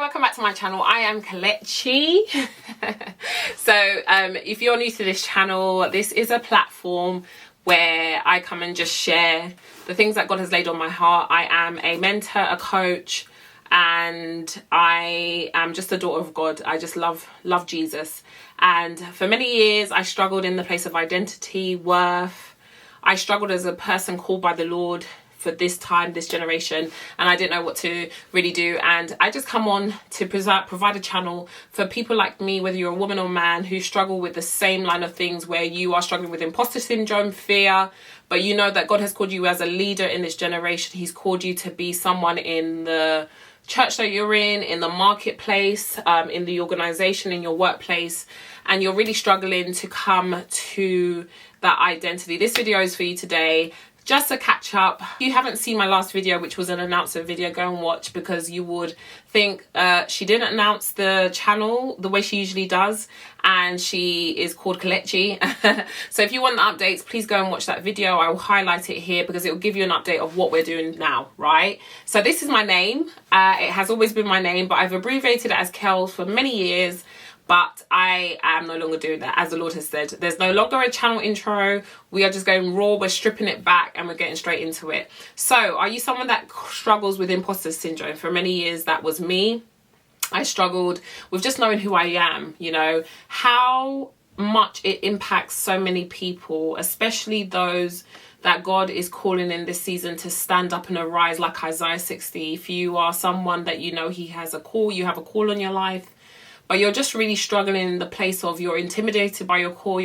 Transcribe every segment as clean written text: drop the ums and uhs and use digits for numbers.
welcome back to my channel. I am Kelechi. So if you're new to this channel, this is a platform where I come and just share the things that God has laid on my heart. I am a mentor, a coach, and I am just a daughter of God. I just love Jesus. And for many years I struggled in the place of identity, worth. I struggled as a person called by the Lord for this time, this generation, and I didn't know what to really do. And I just come on to provide a channel for people like me, whether you're a woman or man, who struggle with the same line of things, where you are struggling with imposter syndrome, fear, but you know that God has called you as a leader in this generation. He's called you to be someone in the church that you're in the marketplace, in the organization, in your workplace, and you're really struggling to come to that identity. This video is for you today. Just to catch up, if you haven't seen my last video, which was an announcement video, go and watch, because you would think she didn't announce the channel the way she usually does, and she is called Kelechi. So if you want the updates, please go and watch that video. I will highlight it here because it will give you an update of what we're doing now, right? So this is my name. It has always been my name, but I've abbreviated it as Kel for many years. But I am no longer doing that, as the Lord has said. There's no longer a channel intro. We are just going raw. We're stripping it back and we're getting straight into it. So are you someone that struggles with imposter syndrome? For many years, that was me. I struggled with just knowing who I am, you know, how much it impacts so many people, especially those that God is calling in this season to stand up and arise, like Isaiah 60. If you are someone that you know He has a call, you have a call on your life, but you're just really struggling in the place of you're intimidated by your call,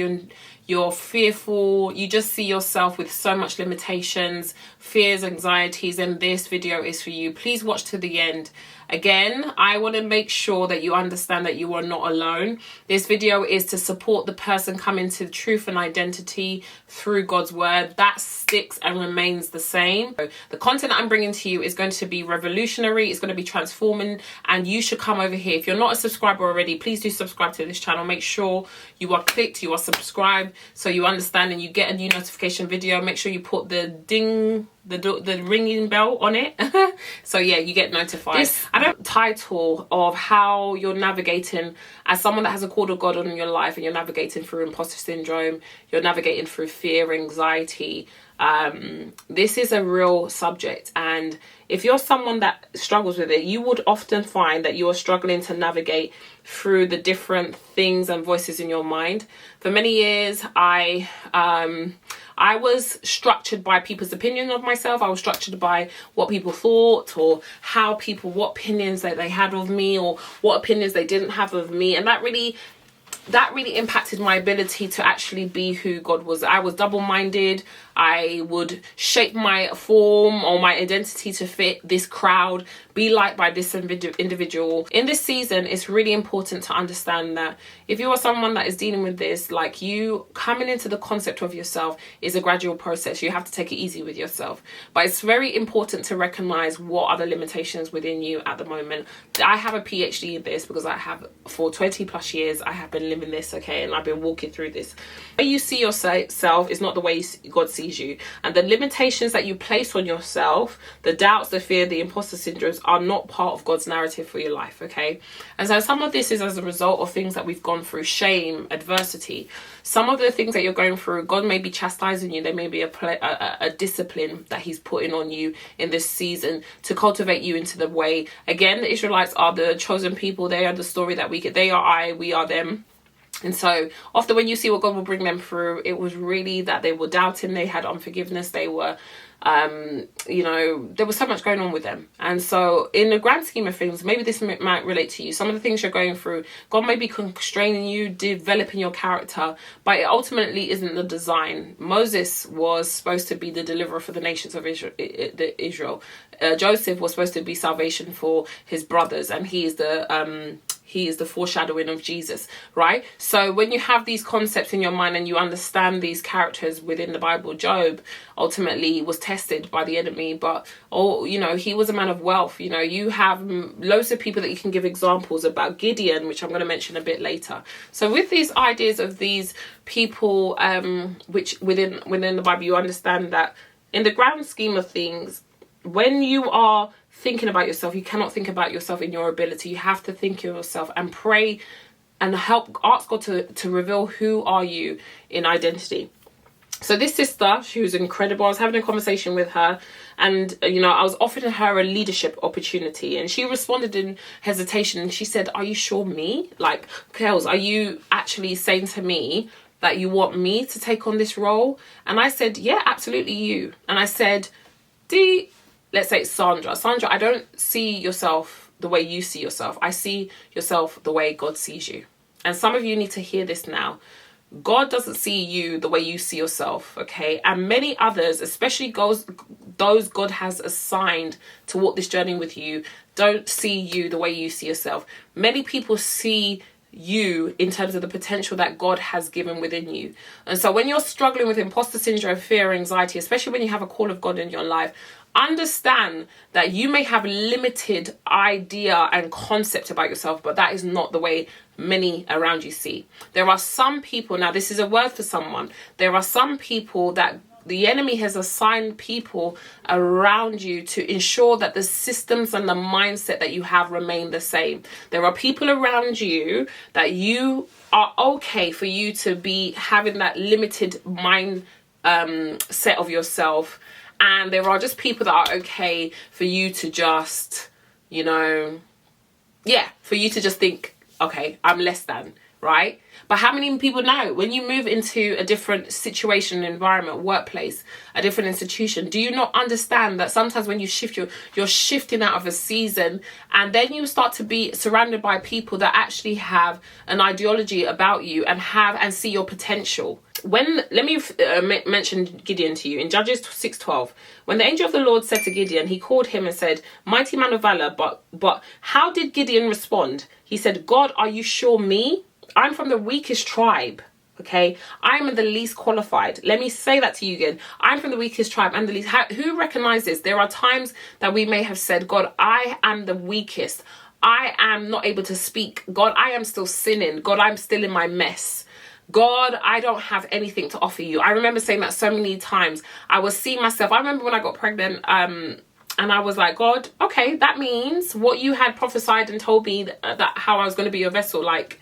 you're fearful, you just see yourself with so much limitations, fears, anxieties, and this video is for you. Please watch to the end. Again, I want to make sure that you understand that you are not alone. This video is to support the person coming to truth and identity through God's word. That sticks and remains the same. The content that I'm bringing to you is going to be revolutionary. It's going to be transforming, and you should come over here. If you're not a subscriber already, please do subscribe to this channel. Make sure you are clicked, you are subscribed, so you understand and you get a new notification video. Make sure you put the ding, the ringing bell on it. So yeah, you get notified. This title of how you're navigating as someone that has a call of God on your life, and you're navigating through imposter syndrome, you're navigating through fear, anxiety. This is a real subject, and if you're someone that struggles with it, you would often find that you are struggling to navigate through the different things and voices in your mind. For many years, I was structured by people's opinion of myself. I was structured by what people thought, or what opinions that they had of me, or what opinions they didn't have of me, and that really impacted my ability to actually be who God was. I was double-minded. I would shape my form or my identity to fit this crowd, be liked by this individual. In this season, it's really important to understand that if you are someone that is dealing with this, like, you coming into the concept of yourself is a gradual process. You have to take it easy with yourself. But it's very important to recognize what are the limitations within you at the moment. I have a PhD in this because I have, for 20 plus years, I have been living this, okay, and I've been walking through this. The way you see yourself is not the way God sees you, and the limitations that you place on yourself, the doubts, the fear, the imposter syndromes, are not part of God's narrative for your life, okay? And so some of this is as a result of things that we've gone through, shame, adversity. Some of the things that you're going through, God may be chastising you. There may be a discipline that He's putting on you in this season to cultivate you into the way. Again, the Israelites are the chosen people. They are the story that we get. They are I, we are them. And so often when you see what God will bring them through, it was really that they were doubting, they had unforgiveness, they were, there was so much going on with them. And so in the grand scheme of things, maybe this might relate to you. Some of the things you're going through, God may be constraining you, developing your character, but it ultimately isn't the design. Moses was supposed to be the deliverer for the nations of Israel. Joseph was supposed to be salvation for his brothers, and he is the foreshadowing of Jesus, right? So when you have these concepts in your mind and you understand these characters within the Bible, Job ultimately was tested by the enemy, but he was a man of wealth. You have loads of people that you can give examples about. Gideon, which I'm going to mention a bit later. So with these ideas of these people, which within the Bible, you understand that in the grand scheme of things, when you are thinking about yourself, you cannot think about yourself in your ability. You have to think of yourself and pray and ask God to reveal who are you in identity. So this sister, she was incredible. I was having a conversation with her, and I was offering her a leadership opportunity, and she responded in hesitation, and she said, "Are you sure me? Like, Kels, are you actually saying to me that you want me to take on this role?" And I said, "Yeah, absolutely you." And I said, let's say it's Sandra, I don't see yourself the way you see yourself. I see yourself the way God sees you. And some of you need to hear this now. God doesn't see you the way you see yourself, okay? And many others, especially those God has assigned to walk this journey with you, don't see you the way you see yourself. Many people see you in terms of the potential that God has given within you. And so when you're struggling with imposter syndrome, fear, anxiety, especially when you have a call of God in your life, understand that you may have limited idea and concept about yourself, but that is not the way many around you see. There are some people, now this is a word for someone, there are some people that the enemy has assigned people around you to ensure that the systems and the mindset that you have remain the same. There are people around you that you are okay for you to be having that limited mind set of yourself. And there are just people that are okay for you to just, for you to just think, okay, I'm less than, right? But how many people know when you move into a different situation, environment, workplace, a different institution, do you not understand that sometimes when you shift, you're shifting out of a season, and then you start to be surrounded by people that actually have an ideology about you and see your potential. Let me mention Gideon to you in Judges 6:12. When the angel of the Lord said to Gideon, he called him and said, "Mighty man of valor." But how did Gideon respond? He said, "God, are you sure me? I'm from the weakest tribe, okay? I'm the least qualified." Let me say that to you again. I'm from the weakest tribe and the least. Who recognizes there are times that we may have said, "God, I am the weakest. I am not able to speak. God, I am still sinning. God, I'm still in my mess. God, I don't have anything to offer you." I remember saying that so many times. I was seeing myself. I remember when I got pregnant, and I was like, "God, okay, that means what you had prophesied and told me that how I was going to be your vessel, like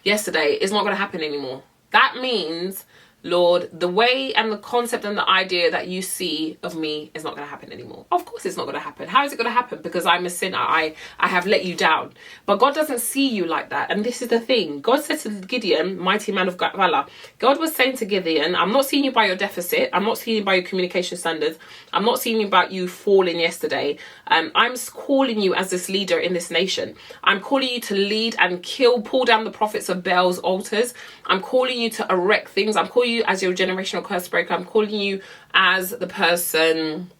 yesterday, is not going to happen anymore. That means, Lord, the way and the concept and the idea that you see of me is not going to happen anymore." Of course it's not going to happen. How is it going to happen? Because I'm a sinner. I have let you down. But God doesn't see you like that. And this is the thing. God said to Gideon, mighty man of valor, God was saying to Gideon, "I'm not seeing you by your deficit. I'm not seeing you by your communication standards. I'm not seeing you about you falling yesterday. I'm calling you as this leader in this nation. I'm calling you to lead and pull down the prophets of Baal's altars. I'm calling you to erect things. I'm calling you as your generational curse breaker. I'm calling you as the person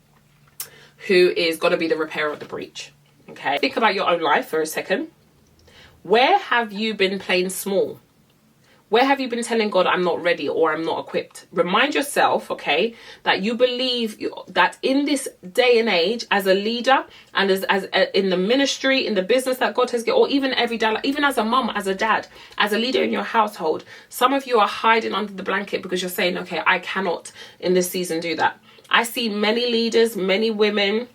who is going to be the repairer of the breach." Okay, think about your own life for a second. Where have you been playing small? Where have you been telling God, "I'm not ready" or "I'm not equipped"? Remind yourself, okay, that you believe that in this day and age, as a leader and as in the ministry, in the business that God has given, or even every day, even as a mom, as a dad, as a leader in your household, some of you are hiding under the blanket because you're saying, "Okay, I cannot in this season do that." I see many leaders, many women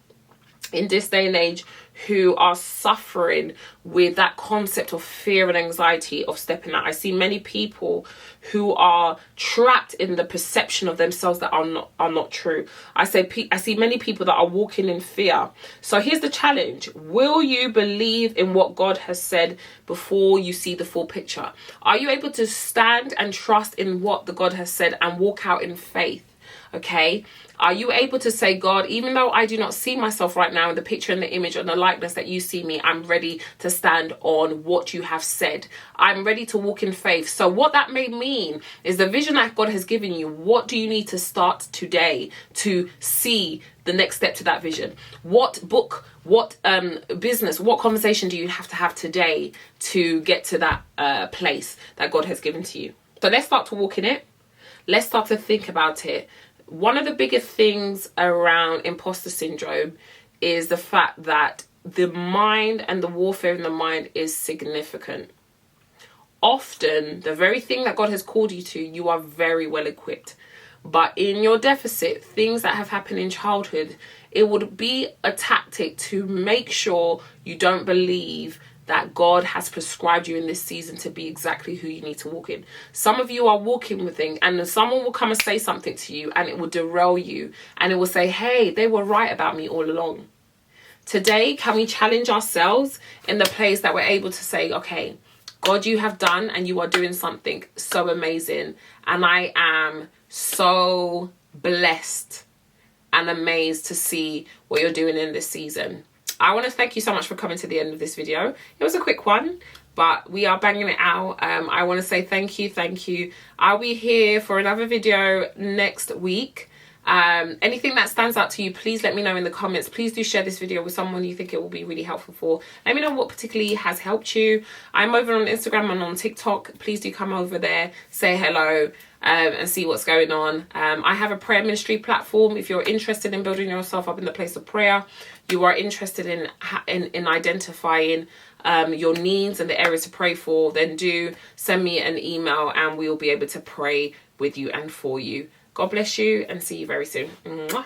in this day and age who are suffering with that concept of fear and anxiety of stepping out. I see many people who are trapped in the perception of themselves that are not true. I see many people that are walking in fear. So here's the challenge. Will you believe in what God has said before you see the full picture? Are you able to stand and trust in what the God has said and walk out in faith? Okay, are you able to say, "God, even though I do not see myself right now in the picture and the image and the likeness that you see me, I'm ready to stand on what you have said. I'm ready to walk in faith." So what that may mean is the vision that God has given you. What do you need to start today to see the next step to that vision? What book, what business, what conversation do you have to have today to get to that place that God has given to you? So let's start to walk in it. Let's start to think about it. One of the biggest things around imposter syndrome is the fact that the mind and the warfare in the mind is significant. Often, the very thing that God has called you to, you are very well equipped. But in your deficit, things that have happened in childhood, it would be a tactic to make sure you don't believe that God has prescribed you in this season to be exactly who you need to walk in. Some of you are walking with things, and then someone will come and say something to you, and it will derail you, and it will say, hey, they were right about me all along. Today, can we challenge ourselves in the place that we're able to say, okay, God, you have done and you are doing something so amazing, and I am so blessed and amazed to see what you're doing in this season. I want to thank you so much for coming to the end of this video. It was a quick one, but we are banging it out. I want to say thank you. I'll be here for another video next week. Anything that stands out to you, please let me know in the comments. Please do share this video with someone you think it will be really helpful for. Let me know what particularly has helped you. I'm over on Instagram and on TikTok. Please do come over there, say hello, and see what's going on. I have a prayer ministry platform. If you're interested in building yourself up in the place of prayer, you are interested in identifying your needs and the areas to pray for, then do send me an email and we'll be able to pray with you and for you. God bless you and see you very soon. Mwah.